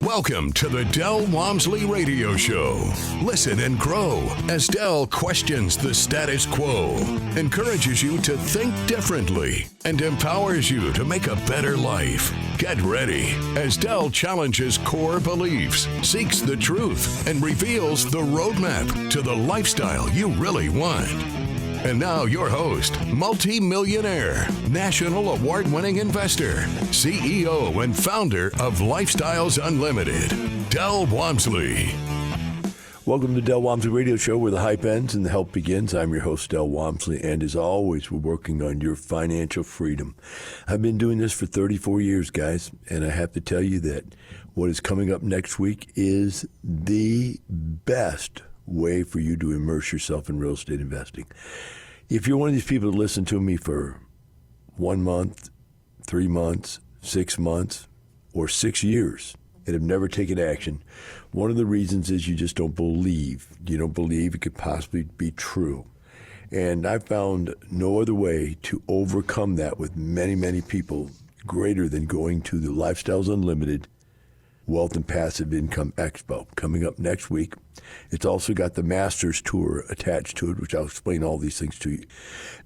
Welcome to the Del Wamsley Radio Show. Listen and grow as Del questions the status quo, encourages you to think differently, and empowers you to make a better life. Get ready as Del challenges core beliefs, seeks the truth, and reveals the roadmap to the lifestyle you really want. And now your host, multi-millionaire, national award-winning investor, CEO and founder of Lifestyles Unlimited, Del Wamsley. Welcome to Del Wamsley Radio Show, where the hype ends and the help begins. I'm your host, Del Wamsley, and as always, we're working on your financial freedom. I've been doing this for 34 years, guys, and I have to tell you that what is coming up next week is the best way for you to immerse yourself in real estate investing. If you're one of these people that listen to me for 1 month, 3 months, 6 months, or 6 years and have never taken action, one of the reasons is you just don't believe. You don't believe it could possibly be true. And I've found no other way to overcome that with many, many people greater than going to the Lifestyles Unlimited Wealth and Passive Income Expo coming up next week. It's also got the Masters Tour attached to it, which I'll explain all these things to you.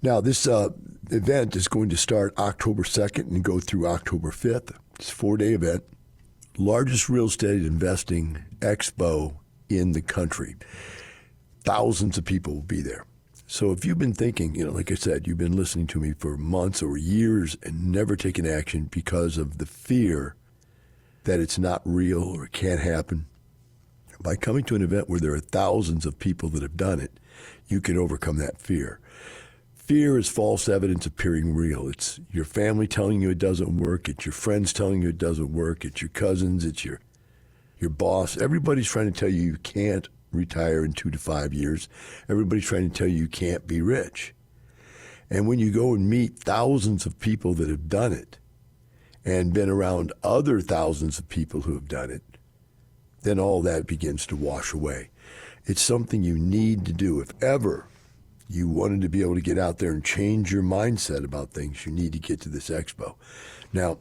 Now, this event is going to start October 2nd and go through October 5th. It's a 4-day event. Largest real estate investing expo in the country. Thousands of people will be there. So if you've been thinking, like I said, you've been listening to me for months or years and never taken action because of the fear that it's not real or it can't happen, by coming to an event where there are thousands of people that have done it, you can overcome that fear. Fear is false evidence appearing real. It's your family telling you it doesn't work. It's your friends telling you it doesn't work. It's your cousins. It's your boss. Everybody's trying to tell you you can't retire in 2 to 5 years. Everybody's trying to tell you you can't be rich. And when you go and meet thousands of people that have done it and been around other thousands of people who have done it, then all that begins to wash away. It's something you need to do. If ever you wanted to be able to get out there and change your mindset about things, you need to get to this expo. Now,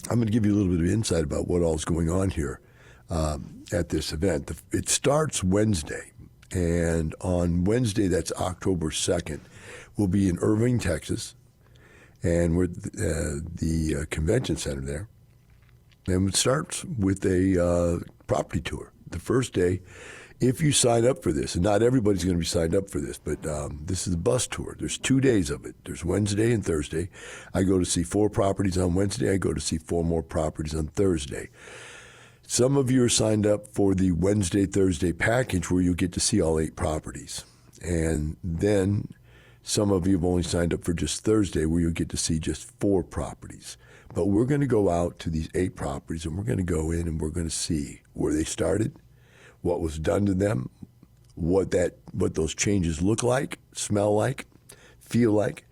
I'm going to give you a little bit of insight about what all is going on here at this event. It starts Wednesday, and on Wednesday, that's October 2nd, we'll be in Irving, Texas, and we're at the convention center there. And it starts with a property tour. The first day, if you sign up for this, and not everybody's going to be signed up for this, but this is a bus tour. There's 2 days of it. There's Wednesday and Thursday. I go to see 4 properties on Wednesday. I go to see 4 more properties on Thursday. Some of you are signed up for the Wednesday, Thursday package where you get to see all 8 properties. And then some of you have only signed up for just Thursday where you'll get to see just 4 properties. But we're going to go out to these 8 properties and we're going to go in and we're going to see where they started, what was done to them, what those changes look like, smell like, feel like,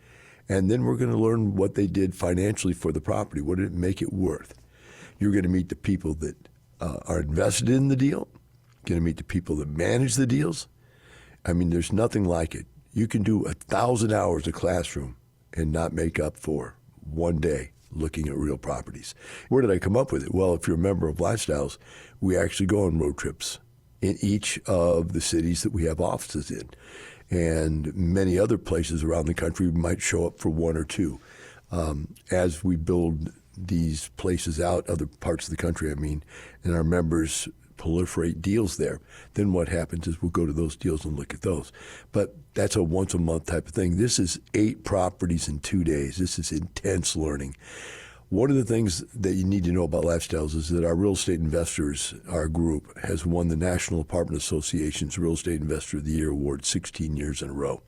and then we're going to learn what they did financially for the property. What did it make it worth? You're going to meet the people that are invested in the deal. You're going to meet the people that manage the deals. I mean, there's nothing like it. You can do 1,000 hours of classroom and not make up for 1 day looking at real properties. Where did I come up with it? Well, if you're a member of Lifestyles, we actually go on road trips in each of the cities that we have offices in. And many other places around the country we might show up for 1 or 2. As we build these places out, other parts of the country, and our members proliferate deals there, then what happens is we'll go to those deals and look at those. But that's a once a month type of thing. This is 8 properties in 2 days. This is intense learning. One of the things that you need to know about Lifestyles is that our real estate investors, our group, has won the National Apartment Association's Real Estate Investor of the Year award 16 years in a row.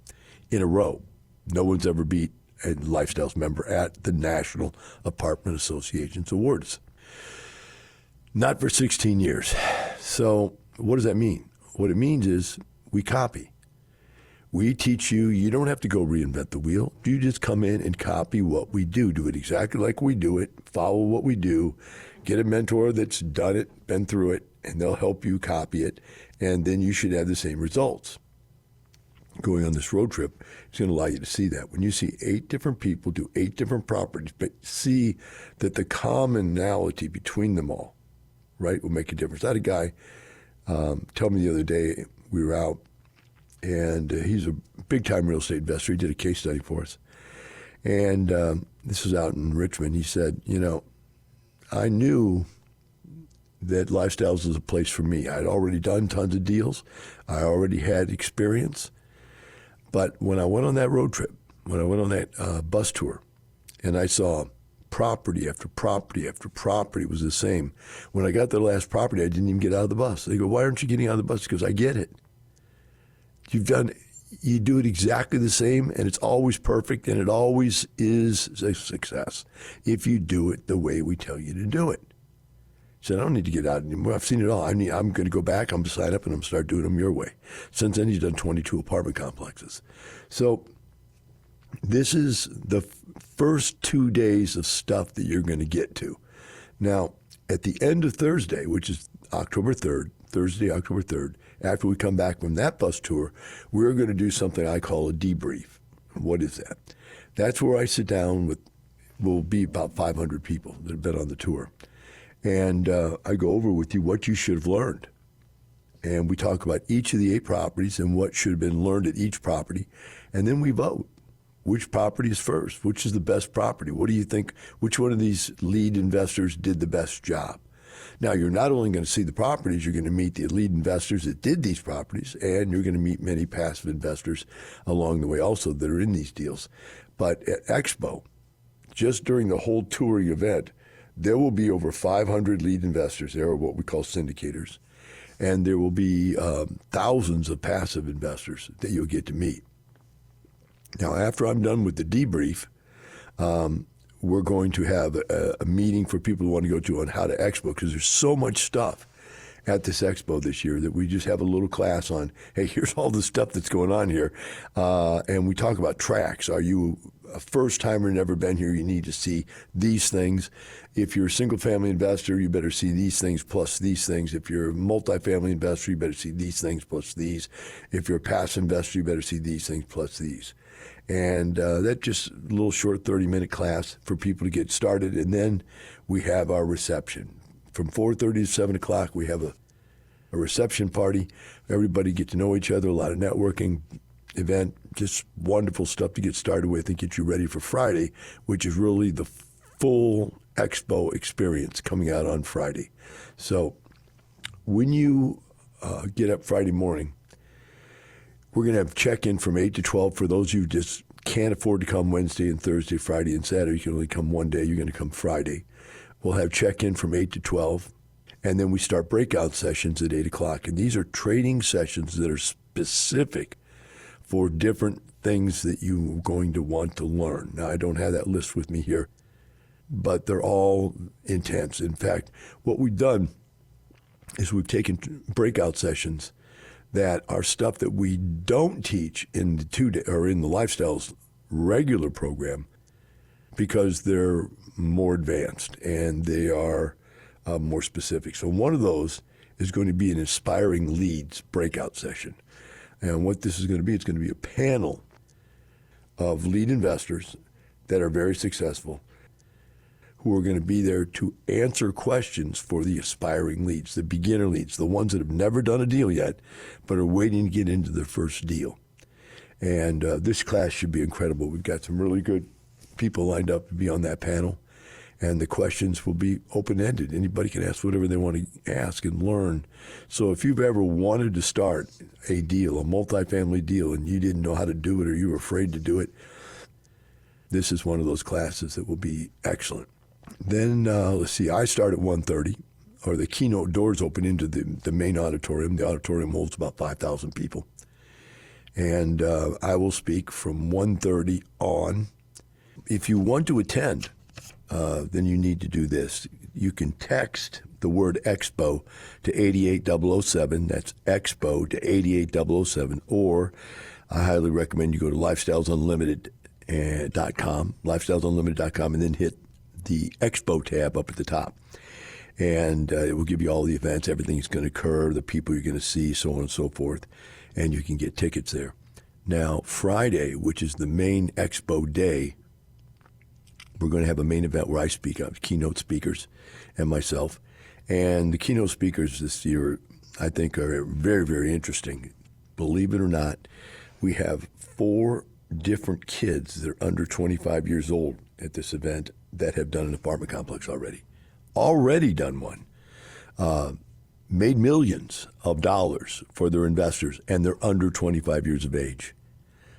No one's ever beat a Lifestyles member at the National Apartment Association's awards. Not for 16 years. So what does that mean? What it means is we copy. We teach you, you don't have to go reinvent the wheel. You just come in and copy what we do. Do it exactly like we do it. Follow what we do. Get a mentor that's done it, been through it, and they'll help you copy it. And then you should have the same results. Going on this road trip is going to allow you to see that. When you see 8 different people do 8 different properties, but see that the commonality between them all right, will make a difference. I had a guy tell me the other day, we were out, and he's a big-time real estate investor. He did a case study for us. And this was out in Richmond. He said, I knew that Lifestyles was a place for me. I'd already done tons of deals. I already had experience. But when I went on that road trip, when I went on that bus tour, and I saw property after property after property was the same. When I got to the last property, I didn't even get out of the bus. They go, why aren't you getting out of the bus? Because I get it. You do it exactly the same, and it's always perfect, and it always is a success if you do it the way we tell you to do it. He said, I don't need to get out anymore. I've seen it all. I'm going to go back. I'm going to sign up, and I'm going to start doing them your way. Since then, he's done 22 apartment complexes. So this is the first 2 days of stuff that you're going to get to. Now, at the end of Thursday, which is October 3rd, Thursday, October 3rd, after we come back from that bus tour, we're going to do something I call a debrief. What is that? That's where I sit down with, will be about 500 people that have been on the tour. And I go over with you what you should have learned. And we talk about each of the 8 properties and what should have been learned at each property. And then we vote. Which property is first? Which is the best property? What do you think? Which one of these lead investors did the best job? Now, you're not only going to see the properties, you're going to meet the lead investors that did these properties, and you're going to meet many passive investors along the way also that are in these deals. But at Expo, just during the whole touring event, there will be over 500 lead investors. There are what we call syndicators. And there will be thousands of passive investors that you'll get to meet. Now, after I'm done with the debrief, we're going to have a meeting for people who want to go to on how to Expo, because there's so much stuff at this Expo this year that we just have a little class on, hey, here's all the stuff that's going on here. And we talk about tracks. Are you a first-timer, never been here? You need to see these things. If you're a single-family investor, you better see these things plus these things. If you're a multifamily investor, you better see these things plus these. If you're a passive investor, you better see these things plus these. And that's just a little short 30-minute class for people to get started. And then we have our reception. From 4:30 to 7 o'clock, we have a reception party. Everybody get to know each other, a lot of networking event, just wonderful stuff to get started with and get you ready for Friday, which is really the full Expo experience coming out on Friday. So when you get up Friday morning, we're going to have check-in from 8 to 12 for those who just can't afford to come Wednesday and Thursday, Friday and Saturday. You can only come one day. You're going to come Friday. We'll have check-in from 8 to 12, and then we start breakout sessions at 8 o'clock. And these are training sessions that are specific for different things that you're going to want to learn. Now, I don't have that list with me here, but they're all intense. In fact, what we've done is we've taken breakout sessions that are stuff that we don't teach in the in the Lifestyles regular program, because they're more advanced and they are more specific. So one of those is going to be an Inspiring Leads breakout session. And what this is going to be, it's going to be a panel of lead investors that are very successful, who are going to be there to answer questions for the aspiring leads, the beginner leads, the ones that have never done a deal yet, but are waiting to get into their first deal. And this class should be incredible. We've got some really good people lined up to be on that panel, and the questions will be open-ended. Anybody can ask whatever they want to ask and learn. So if you've ever wanted to start a deal, a multifamily deal, and you didn't know how to do it or you were afraid to do it, this is one of those classes that will be excellent. Then, let's see, I start at 1:30, or the keynote doors open into the main auditorium. The auditorium holds about 5,000 people. And I will speak from 1:30 on. If you want to attend, then you need to do this. You can text the word Expo to 88007. That's Expo to 88007. Or I highly recommend you go to lifestylesunlimited.com, lifestylesunlimited.com, and then hit the Expo tab up at the top. And it will give you all the events, everything's going to occur, the people you're going to see, so on and so forth. And you can get tickets there. Now, Friday, which is the main Expo day, we're going to have a main event where I speak. I'm keynote speakers and myself. And the keynote speakers this year, I think, are very, very interesting. Believe it or not, we have 4 different kids that are under 25 years old at this event that have done an apartment complex already. Already done one. Made millions of dollars for their investors, and they're under 25 years of age.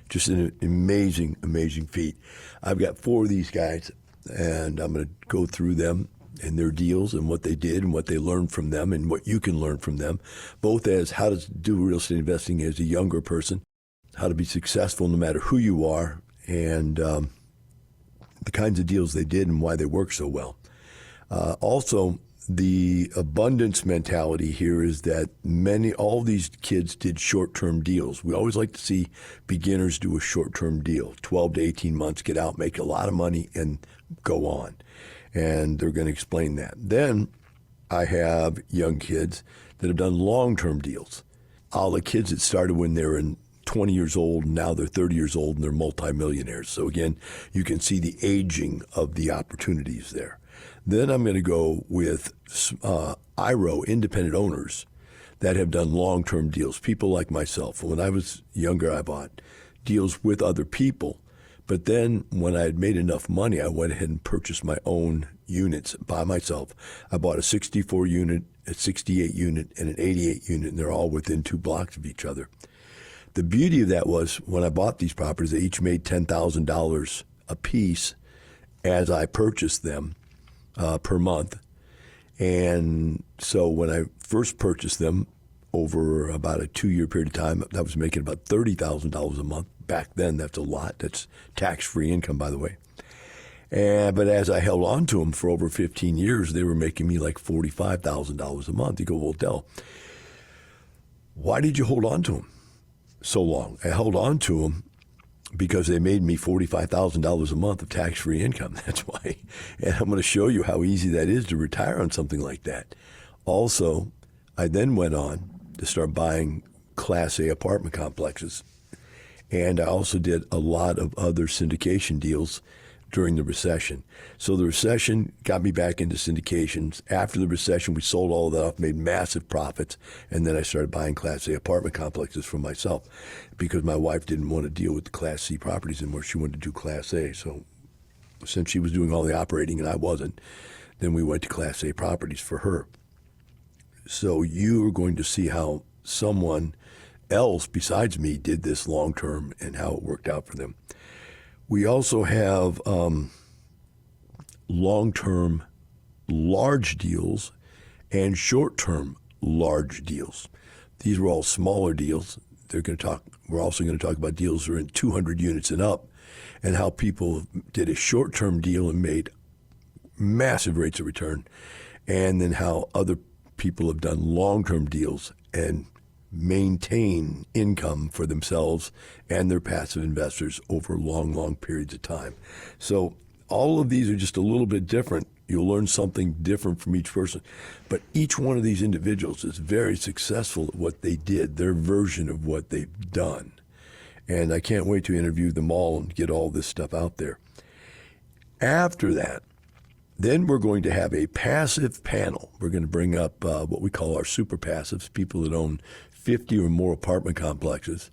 Just an amazing, amazing feat. I've got 4 of these guys, and I'm going to go through them and their deals and what they did and what they learned from them and what you can learn from them, both as how to do real estate investing as a younger person, how to be successful no matter who you are, and the kinds of deals they did and why they work so well. Also, the abundance mentality here is that all these kids did short-term deals. We always like to see beginners do a short-term deal, 12 to 18 months, get out, make a lot of money, and go on. And they're going to explain that. Then I have young kids that have done long-term deals. All the kids that started when they were 20 years old, and now they're 30 years old, and they're multimillionaires. So again, you can see the aging of the opportunities there. Then I'm going to go with IRO, independent owners, that have done long-term deals, people like myself. When I was younger, I bought deals with other people. But then when I had made enough money, I went ahead and purchased my own units by myself. I bought a 64 unit, a 68 unit, and an 88 unit, and they're all within 2 blocks of each other. The beauty of that was when I bought these properties, they each made $10,000 a piece as I purchased them per month. And so when I first purchased them over about a 2-year period of time, I was making about $30,000 a month. Back then, that's a lot. That's tax-free income, by the way. But as I held on to them for over 15 years, they were making me like $45,000 a month. You go, well, Del, why did you hold on to them so long? I held on to them because they made me $45,000 a month of tax-free income. That's why. And I'm going to show you how easy that is to retire on something like that. Also, I then went on to start buying Class A apartment complexes. And I also did a lot of other syndication deals during the recession. So the recession got me back into syndications. After the recession, we sold all of that off, made massive profits, and then I started buying Class A apartment complexes for myself because my wife didn't want to deal with the Class C properties anymore. She wanted to do Class A. So since she was doing all the operating and I wasn't, then we went to Class A properties for her. So you are going to see how someone else besides me did this long term and how it worked out for them. We also have long-term large deals and short-term large deals. These were all smaller deals. We're also going to talk about deals that are in 200 units and up, and how people did a short-term deal and made massive rates of return, and then how other people have done long-term deals and maintain income for themselves and their passive investors over long, long periods of time. So all of these are just a little bit different. You'll learn something different from each person. But each one of these individuals is very successful at what they did, their version of what they've done. And I can't wait to interview them all and get all this stuff out there. After that, then we're going to have a passive panel. We're going to bring up what we call our super passives, people that own 50 or more apartment complexes.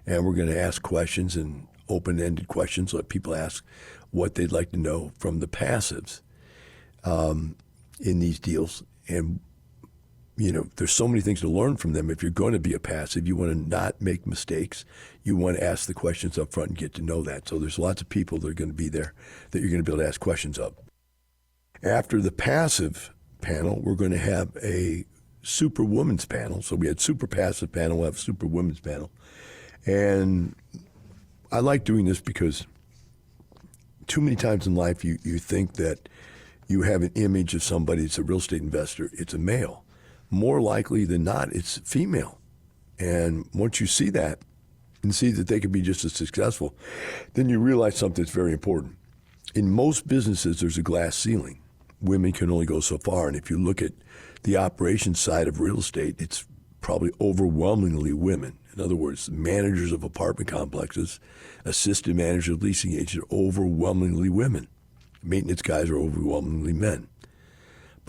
And we're going to ask questions and open-ended questions, let people ask what they'd like to know from the passives in these deals. And, you know, there's so many things to learn from them. If you're going to be a passive, you want to not make mistakes. You want to ask the questions up front and get to know that. So there's lots of people that are going to be there that you're going to be able to ask questions of. After the passive panel, we're going to have a super women's panel. So we had super passive panel, we'll have super women's panel. And I like doing this because too many times in life you think that you have an image of somebody that's a real estate investor. It's a male. More likely than not, it's female. And once you see that and see that they can be just as successful, then you realize something that's very important. In most businesses, there's a glass ceiling. Women can only go so far. And if you look at the operations side of real estate, it's probably overwhelmingly women. In other words, managers of apartment complexes, assistant managers, leasing agents are overwhelmingly women. Maintenance guys are overwhelmingly men.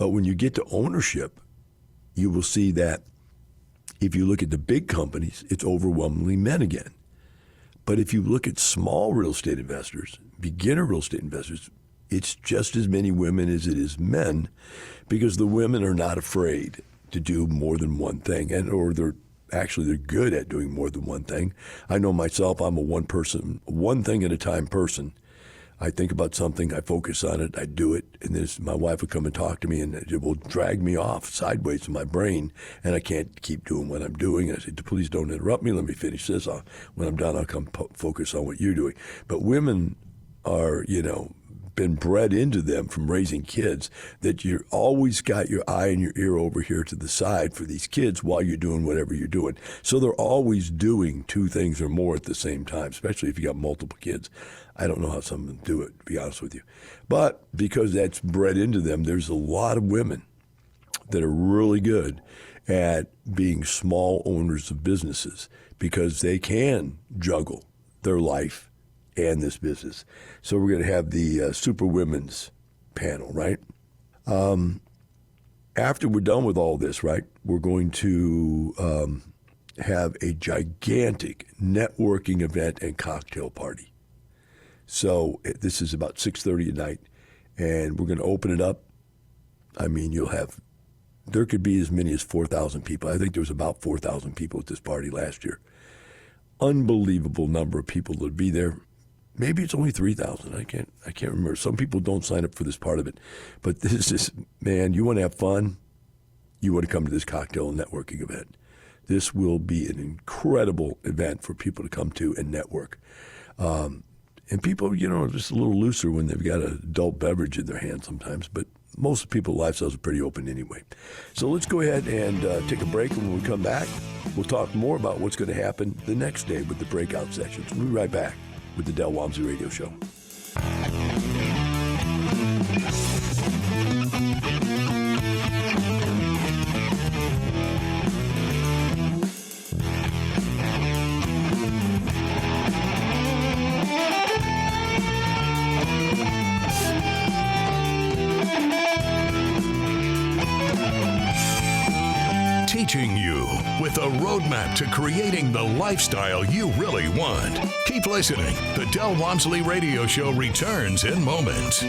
But when you get to ownership, you will see that if you look at the big companies, it's overwhelmingly men again. But if you look at small real estate investors, beginner real estate investors, it's just as many women as it is men, because the women are not afraid to do more than one thing, or they're good at doing more than one thing. I know myself, I'm a one thing at a time person. I think about something, I focus on it, I do it, and then my wife would come and talk to me, and it will drag me off sideways in my brain, and I can't keep doing what I'm doing. And I say, please don't interrupt me, let me finish this. When I'm done, I'll come focus on what you're doing. But women are, been bred into them from raising kids that you're always got your eye and your ear over here to the side for these kids while you're doing whatever you're doing. So they're always doing two things or more at the same time, especially if you got multiple kids. I don't know how some of them do it, to be honest with you. But because that's bred into them, there's a lot of women that are really good at being small owners of businesses because they can juggle their life and this business. So we're going to have the Super Women's panel, right? After we're done with all this, right, we're going to have a gigantic networking event and cocktail party. So this is about 6:30 at night, and we're going to open it up. I mean, there could be as many as 4,000 people. I think there was about 4,000 people at this party last year. Unbelievable number of people that would be there. Maybe it's only 3,000. I can't remember. Some people don't sign up for this part of it. But this is, man, you want to have fun, you want to come to this cocktail and networking event. This will be an incredible event for people to come to and network. And people, are just a little looser when they've got an adult beverage in their hand sometimes. But most people's lifestyles are pretty open anyway. So let's go ahead and take a break. And when we come back, we'll talk more about what's going to happen the next day with the breakout sessions. We'll be right back with the Del Wamsley Radio Show. Teaching you with a roadmap to creating the lifestyle you really want. Keep listening. The Del Wamsley Radio Show returns in moments.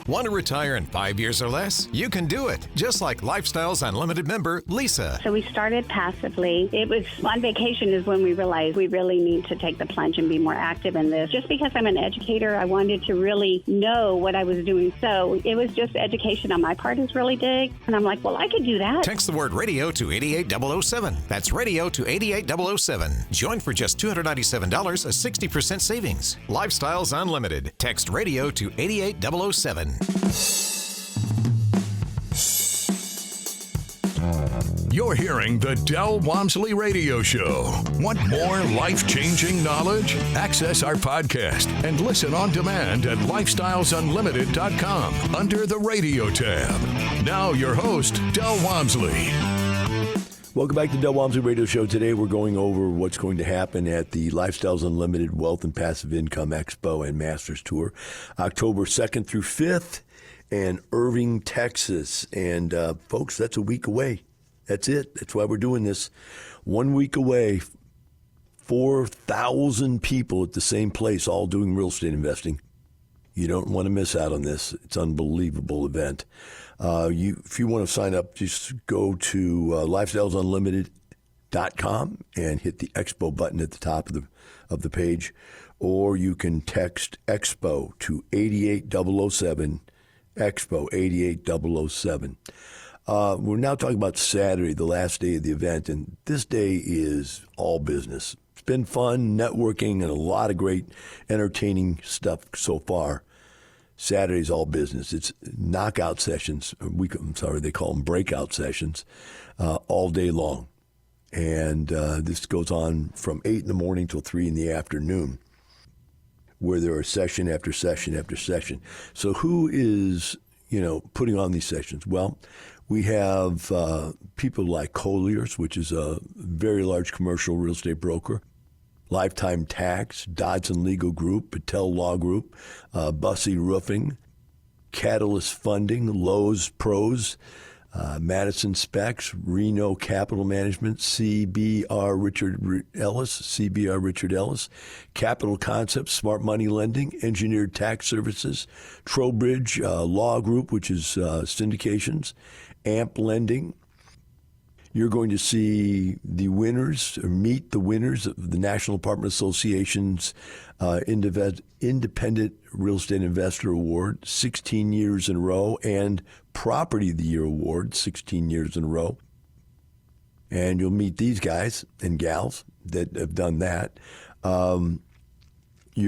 Want to retire in 5 years or less? You can do it, just like Lifestyles Unlimited member Lisa. So we started passively. It was on vacation is when we realized we really need to take the plunge and be more active in this. Just because I'm an educator, I wanted to really know what I was doing. So it was just education on my part is really big. And I'm like, well, I could do that. Text the word radio to 88007. That's radio to 88007. Join for just $297, a 60% savings. Lifestyles Unlimited. Text radio to 88007. You're hearing the Del Wamsley Radio Show. Want more life-changing knowledge? Access our podcast and listen on demand at lifestylesunlimited.com under the radio tab. Now your host, Del Wamsley. Welcome back to the Del Wamsley Radio Show. Today we're going over what's going to happen at the Lifestyles Unlimited Wealth and Passive Income Expo and Masters Tour, October 2nd through 5th in Irving, Texas. And folks, that's a week away. That's it. That's why we're doing this. 1 week away, 4,000 people at the same place, all doing real estate investing. You don't want to miss out on this. It's an unbelievable event. If you want to sign up, just go to lifestylesunlimited.com and hit the Expo button at the top of the page, or you can text Expo to 88007, Expo 88007. We're now talking about Saturday, the last day of the event, and this day is all business. It's been fun, networking, and a lot of great entertaining stuff so far. Saturday's all business. It's knockout sessions. They call them breakout sessions, all day long. And this goes on from 8 in the morning till 3 in the afternoon, where there are session after session after session. So who is, putting on these sessions? Well, we have people like Colliers, which is a very large commercial real estate broker, Lifetime Tax, Dodson Legal Group, Patel Law Group, Bussey Roofing, Catalyst Funding, Lowe's Pros, Madison Specs, Reno Capital Management, CBR Richard Ellis, Capital Concepts, Smart Money Lending, Engineered Tax Services, Trowbridge Law Group, which is syndications, AMP Lending. You're going to see the winners, or meet the winners of the National Apartment Association's Independent Real Estate Investor Award, 16 years in a row, and Property of the Year Award, 16 years in a row. And you'll meet these guys and gals that have done that. You're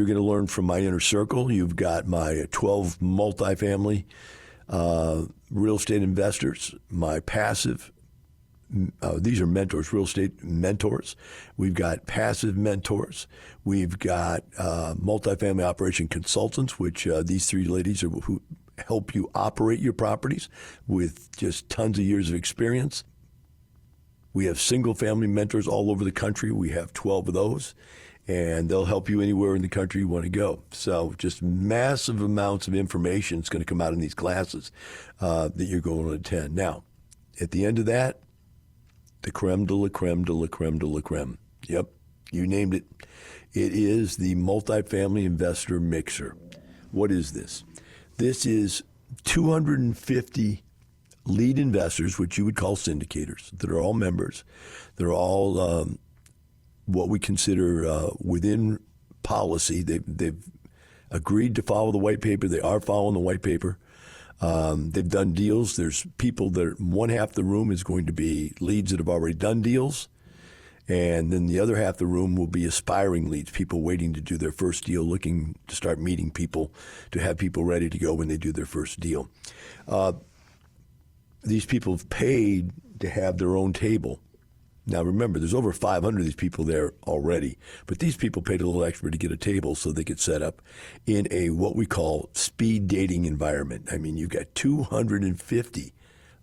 going to learn from my inner circle. You've got my 12 multifamily real estate investors, my passive. These are mentors, real estate mentors. We've got passive mentors. We've got multifamily operation consultants, which these three ladies are who help you operate your properties with just tons of years of experience. We have single family mentors all over the country. We have 12 of those, and they'll help you anywhere in the country you want to go. So just massive amounts of information is going to come out in these classes that you're going to attend. Now, at the end of that, the creme de la creme de la creme de la creme. Yep, you named it. It is the Multifamily Investor Mixer. What is this? This is 250 lead investors, which you would call syndicators, that are all members. They're all what we consider within policy. They've agreed to follow the white paper. They are following the white paper. They've done deals. There's people that one half the room is going to be leads that have already done deals. And then the other half of the room will be aspiring leads, people waiting to do their first deal, looking to start meeting people, to have people ready to go when they do their first deal. These people have paid to have their own table. Now, remember, there's over 500 of these people there already, but these people paid a little extra to get a table so they could set up in a what we call speed dating environment. I mean, you've got 250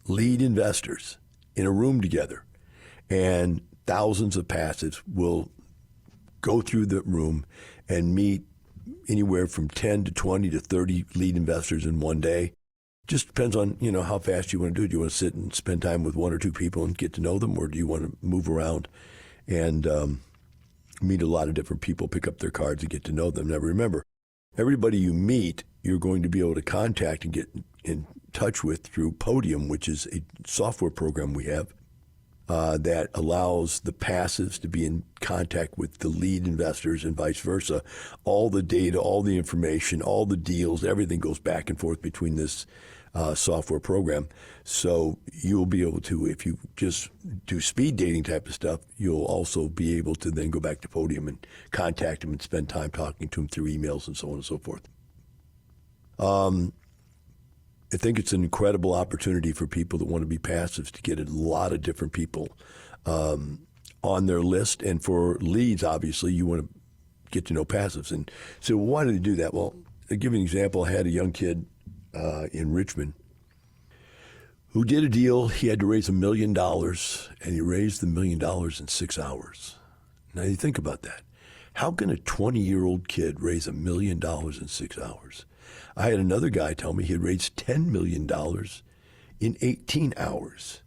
lead investors in a room together, and thousands of passives will go through the room and meet anywhere from 10 to 20 to 30 lead investors in one day. Just depends on, how fast you want to do it. Do you want to sit and spend time with one or two people and get to know them, or do you want to move around and meet a lot of different people, pick up their cards and get to know them? Now, remember, everybody you meet, you're going to be able to contact and get in touch with through Podium, which is a software program we have that allows the passives to be in contact with the lead investors and vice versa. All the data, all the information, all the deals, everything goes back and forth between this software program. So you'll be able to, if you just do speed dating type of stuff, you'll also be able to then go back to Podium and contact them and spend time talking to them through emails and so on and so forth. I think it's an incredible opportunity for people that want to be passives to get a lot of different people on their list. And for leads, obviously, you want to get to know passives. And so why do they do that? Well, I'll give you an example. I had a young kid in Richmond who did a deal. He had to raise $1 million, and he raised the $1 million in 6 hours. Now, you think about that. How can a 20-year-old kid raise $1 million in 6 hours? I had another guy tell me he had raised $10 million in 18 hours.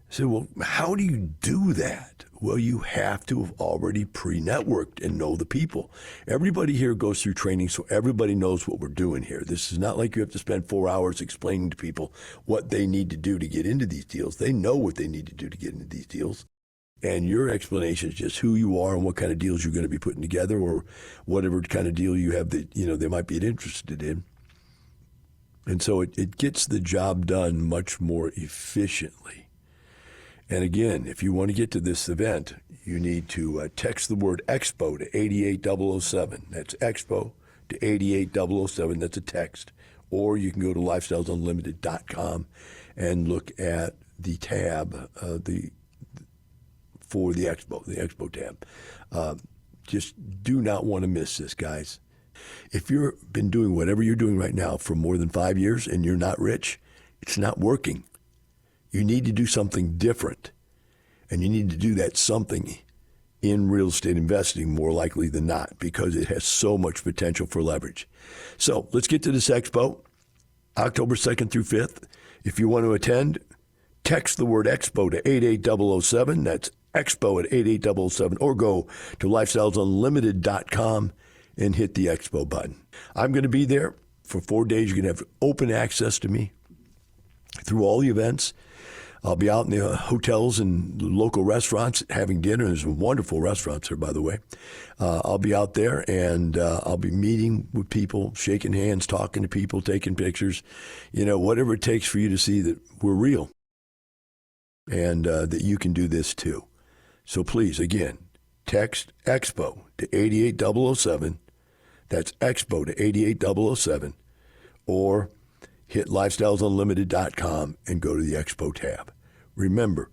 I said, well, how do you do that? Well, you have to have already pre-networked and know the people. Everybody here goes through training, so everybody knows what we're doing here. This is not like you have to spend 4 hours explaining to people what they need to do to get into these deals. They know what they need to do to get into these deals. And your explanation is just who you are and what kind of deals you're going to be putting together, or whatever kind of deal you have that they might be interested in. And so it gets the job done much more efficiently. And again, if you want to get to this event, you need to text the word Expo to 88007. That's Expo to 88007. That's a text. Or you can go to lifestylesunlimited.com and look at the tab, for the Expo tab. Just do not want to miss this, guys. If you've been doing whatever you're doing right now for more than 5 years and you're not rich, it's not working. You need to do something different. And you need to do that something in real estate investing more likely than not, because it has so much potential for leverage. So let's get to this Expo. October 2nd through 5th. If you want to attend, text the word Expo to 88007. That's Expo at 88007. Or go to lifestylesunlimited.com and hit the Expo button. I'm going to be there for 4 days. You're going to have open access to me through all the events. I'll be out in the hotels and local restaurants having dinner. There's some wonderful restaurants there, by the way. I'll be out there, and I'll be meeting with people, shaking hands, talking to people, taking pictures, whatever it takes for you to see that we're real and that you can do this too. So please, again, text Expo to 88007. That's Expo to 88007. Or hit lifestylesunlimited.com and go to the Expo tab. Remember,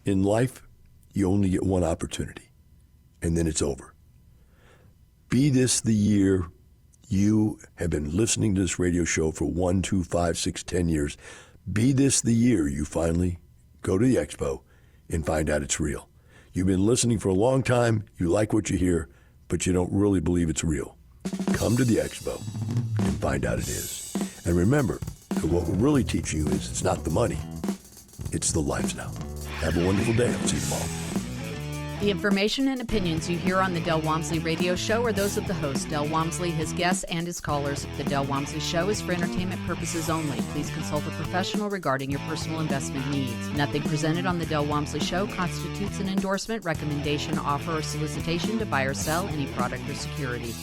in life, you only get one opportunity, and then it's over. Be this the year you have been listening to this radio show for 1, 2, 5, 6, 10 years. Be this the year you finally go to the Expo and find out it's real. You've been listening for a long time, you like what you hear, but you don't really believe it's real. Come to the Expo and find out it is. And remember, what we're really teaching you is it's not the money, it's the lifestyle. Have a wonderful day. I'll see you tomorrow. The information and opinions you hear on the Del Wamsley Radio Show are those of the host, Del Wamsley, his guests, and his callers. The Del Wamsley Show is for entertainment purposes only. Please consult a professional regarding your personal investment needs. Nothing presented on the Del Wamsley Show constitutes an endorsement, recommendation, offer, or solicitation to buy or sell any product or security.